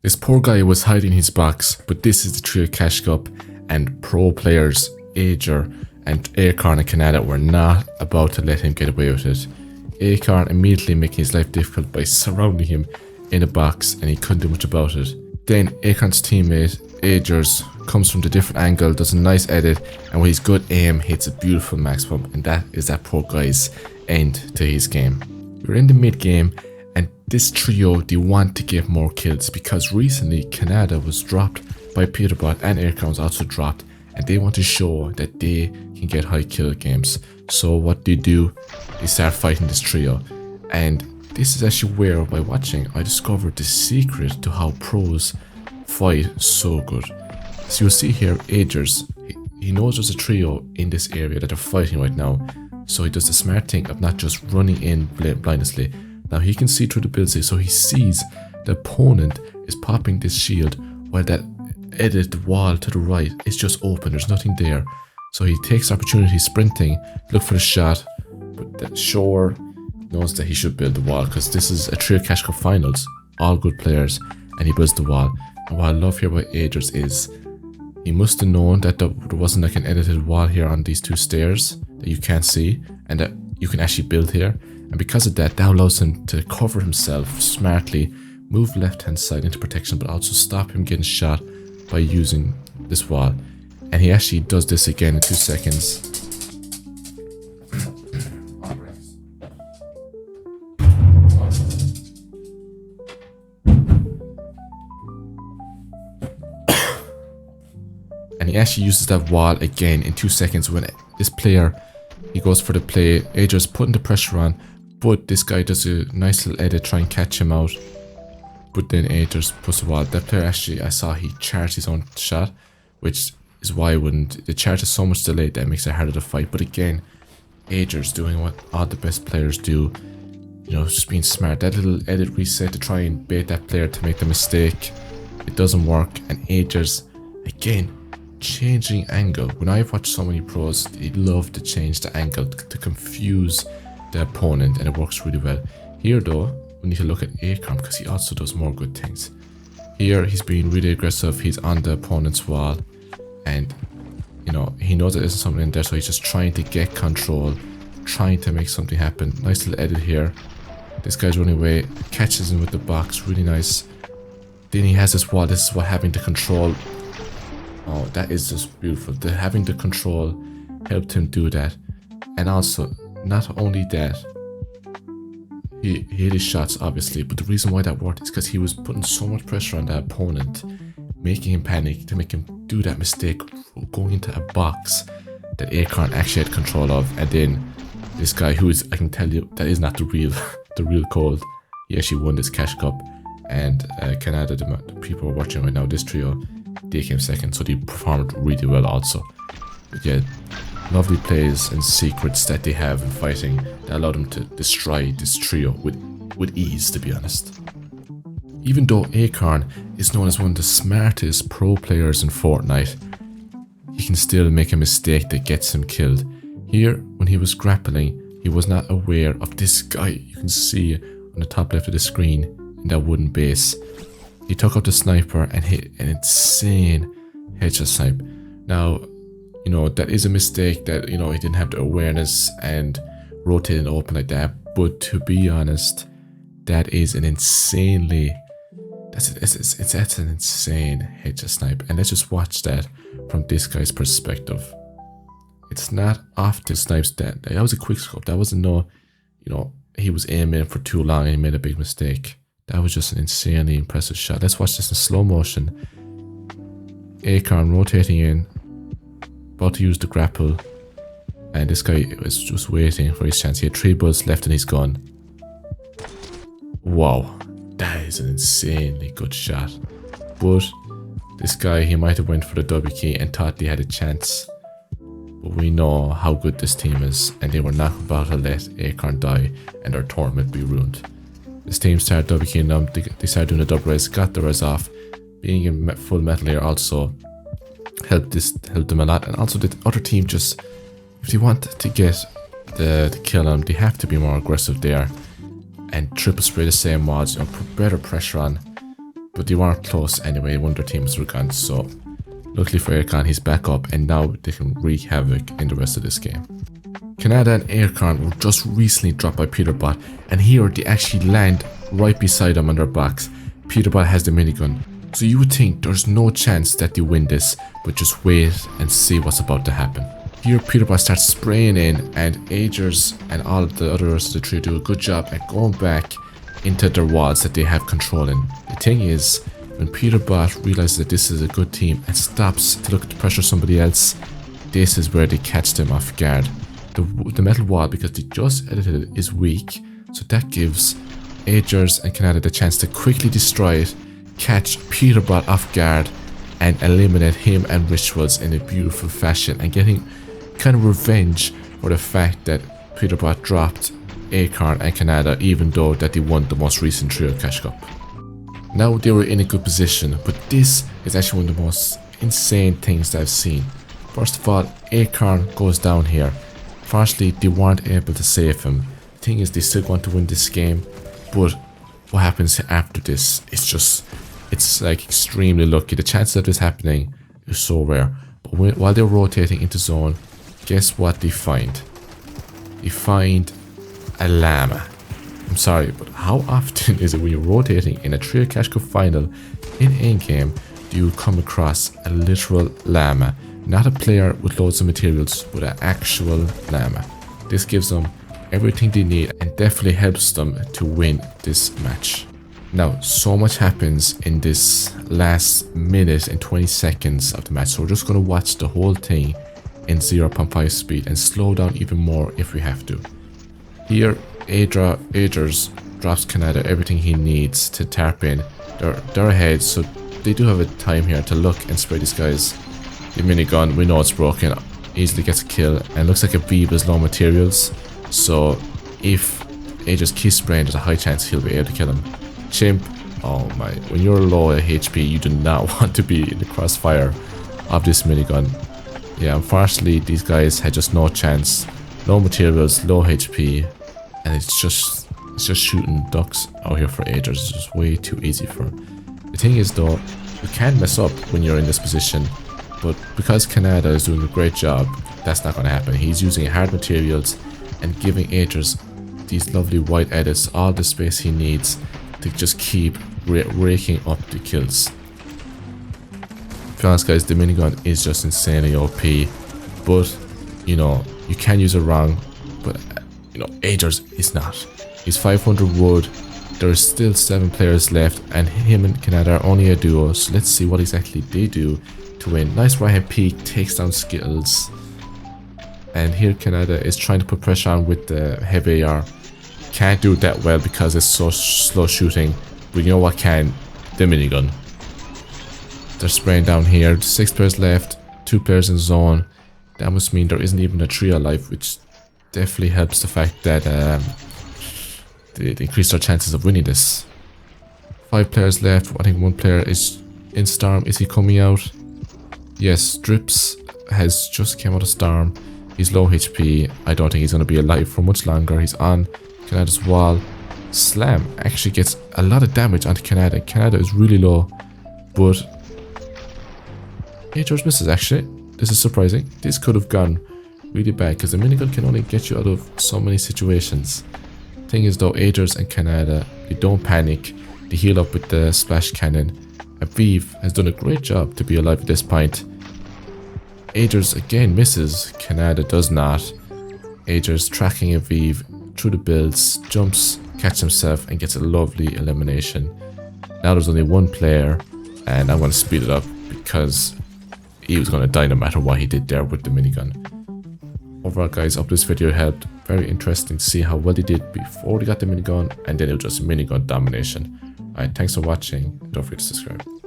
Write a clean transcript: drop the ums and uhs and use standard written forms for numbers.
This poor guy was hiding his box, but this is the trio Cash Cup, and pro players Ager and Acorn and Canada were not about to let him get away with it. Acorn immediately making his life difficult by surrounding him in a box, and he couldn't do much about it. Then Acorn's teammate Ager's comes from the different angle, does a nice edit, and with his good aim hits a beautiful max pump, and that is that poor guy's end to his game. We're in the mid game, and this trio, they want to get more kills because recently Canada was dropped by Peterbot and Acorn was also dropped, and they want to show that they can get high kill games. So what they do, they start fighting this trio, and this is actually where, by watching, I discovered the secret to how pros fight so good. So you'll see here, Agers, he knows there's a trio in this area that they're fighting right now, so he does the smart thing of not just running in blindlessly. Now he can see through the building, so he sees the opponent is popping this shield while that edit wall to the right is just open, there's nothing there. So he takes the opportunity sprinting, look for the shot, but that Shore knows that he should build the wall because this is a trio Cash Cup finals, all good players, and he builds the wall. And what I love here about Agers is he must have known that there wasn't like an edited wall here on these two stairs that you can't see and that you can actually build here. And because of that, that allows him to cover himself smartly, move left hand side into protection, but also stop him getting shot by using this wall. And he actually does this again in 2 seconds. And he actually uses that wall again in 2 seconds when this player, he goes for the play. Ager's putting the pressure on, but this guy does a nice little edit, try and catch him out. But then Ager's puts the wall. That player actually, I saw he charged his own shot, which is why I wouldn't. The charge is so much delayed that makes it harder to fight. But again, Ager's doing what all the best players do. You know, just being smart. That little edit reset to try and bait that player to make the mistake. It doesn't work. And Ager's, again, changing angle. When I've watched so many pros, they love to change the angle to confuse the opponent, and it works really well. Here though, we need to look at Acorn because he also does more good things. Here he's being really aggressive, he's on the opponent's wall, and you know, he knows that there's something in there, so he's just trying to get control, trying to make something happen. Nice little edit here. This guy's running away, catches him with the box, really nice. Then he has this wall. This is what having the control. Oh, that is just beautiful. The having the control helped him do that. And also, not only that, he hit his shots obviously, but the reason why that worked is because he was putting so much pressure on that opponent, making him panic to make him do that mistake, going into a box that Acorn actually had control of. And then this guy, who is, I can tell you, that is not the real code. He actually won this Cash Cup, and Canada, the people who are watching right now, this trio, they came second, so they performed really well also. But yeah, lovely plays and secrets that they have in fighting that allow them to destroy this trio with ease, to be honest. Even though Acorn is known as one of the smartest pro players in Fortnite, he can still make a mistake that gets him killed. Here, when he was grappling, he was not aware of this guy you can see on the top left of the screen in that wooden base. He took up the sniper and hit an insane headshot snipe. Now, you know, that is a mistake that, you know, he didn't have the awareness and rotated open like that. But to be honest, that is an insanely, that's an insane headshot snipe. And let's just watch that from this guy's perspective. It's not often snipes that was a quick scope. That wasn't no, you know, he was aiming for too long and he made a big mistake. That was just an insanely impressive shot. Let's watch this in slow motion. Acorn rotating in, about to use the grapple, and this guy was just waiting for his chance. He had 3 bullets left in his gun. Wow, that is an insanely good shot. But this guy, he might have went for the W key and thought they had a chance. But we know how good this team is, and they were not about to let Acorn die and their tournament be ruined. This team started double keying them, they started doing a double res, got the res off. Being in full metal here also helped them a lot. And also the other team, just if they want to get the kill on them, they have to be more aggressive there and triple spray the same mods, you know, put better pressure on. but they weren't close anyway. One of their teams were gone, so luckily for Aircon, he's back up, and now they can wreak havoc in the rest of this game. Canada and Aircon were just recently dropped by Peterbot, and here they actually land right beside him on their backs. Peterbot has the minigun, so you would think there's no chance that they win this, but just wait and see what's about to happen. Here Peterbot starts spraying in, and Agers and all of the other rest of the trio do a good job at going back into their walls that they have control in. The thing is, when Peterbot realizes that this is a good team and stops to look to pressure somebody else, this is where they catch them off guard. The metal wall, because they just edited it, is weak, so that gives Agers and Canada the chance to quickly destroy it, catch Peterbot off guard, and eliminate him and Rituals in a beautiful fashion, and getting kind of revenge for the fact that Peterbot dropped Acorn and Canada, even though that they won the most recent Trio Cash Cup. Now they were in a good position, but this is actually one of the most insane things that I've seen. First of all, Acorn goes down here. Fortunately, they weren't able to save him. The thing is, they still want to win this game, but what happens after this, it's like extremely lucky. The chances of this happening is so rare. But while they're rotating into zone, guess what they find? They find a llama. I'm sorry, but how often is it when you're rotating in a Trio Cash Cup final in in-game do you come across a literal llama? Not a player with loads of materials, but an actual llama. This gives them everything they need and definitely helps them to win this match. Now, so much happens in this last minute and 20 seconds of the match, so we're just going to watch the whole thing in 0.5 speed and slow down even more if we have to. Here, Agers drops Canada everything he needs to tap in. They're ahead, so they do have a time here to look and spray these guys. The minigun, we know it's broken, easily gets a kill, and looks like a Beeb has low materials, so if Agers keeps spraying, there's a high chance he'll be able to kill him. Chimp, oh my, when you're low HP, you do not want to be in the crossfire of this minigun. Yeah, unfortunately, these guys had just no chance. Low materials, low HP, and it's just shooting ducks out here for Agers. It's just way too easy for him. The thing is though, you can mess up when you're in this position, but because Canada is doing a great job, that's not going to happen. He's using hard materials and giving Agers these lovely white edits, all the space he needs to just keep raking up the kills. To be honest guys, the minigun is just insanely OP, but you know, you can use it wrong, but you know, Agers is not. He's 500 wood, there's still 7 players left, and him and Canada are only a duo, so let's see what exactly they do to win. Nice right hand peek, takes down Skittles, and here Canada is trying to put pressure on with the heavy AR. Can't do it that well because it's so slow shooting, but you know what can? The minigun. They're spraying down here, 6 players left, 2 players in zone. That must mean there isn't even a trio alive, which definitely helps the fact that they increase their chances of winning this. 5 players left, I think 1 player is in Storm. Is he coming out? Yes, Drips has just came out of Storm. He's low HP. I don't think he's going to be alive for much longer. He's on Canada's wall. Slam actually gets a lot of damage onto Canada. Canada is really low, but Agers misses actually. This is surprising. This could have gone really bad because the minigun can only get you out of so many situations. Thing is though, Agers and Canada, they don't panic. They heal up with the splash cannon. Aviv has done a great job to be alive at this point. Agers again misses. Canada does not. Agers tracking Aviv through the builds, jumps, catches himself, and gets a lovely elimination. Now there's only 1 player, and I'm going to speed it up because he was going to die no matter what he did there with the minigun. Overall guys, I hope this video helped. Very interesting to see how well they did before they got the minigun, and then it was just minigun domination. Alright, thanks for watching. Don't forget to subscribe.